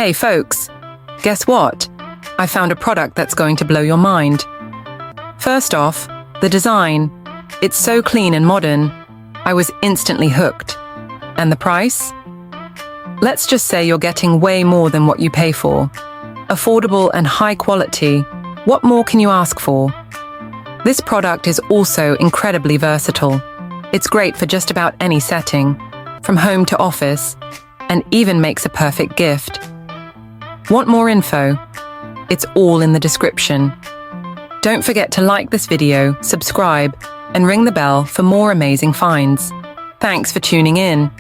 Hey folks, guess what? I found a product that's going to blow your mind. First off, the design. It's so clean and modern. I was instantly hooked. And the price? Let's just say you're getting way more than what you pay for. Affordable and high quality. What more can you ask for? This product is also incredibly versatile. It's great for just about any setting, from home to office, and even makes a perfect gift. Want more info? It's all in the description. Don't forget to like this video, subscribe, and ring the bell for more amazing finds. Thanks for tuning in.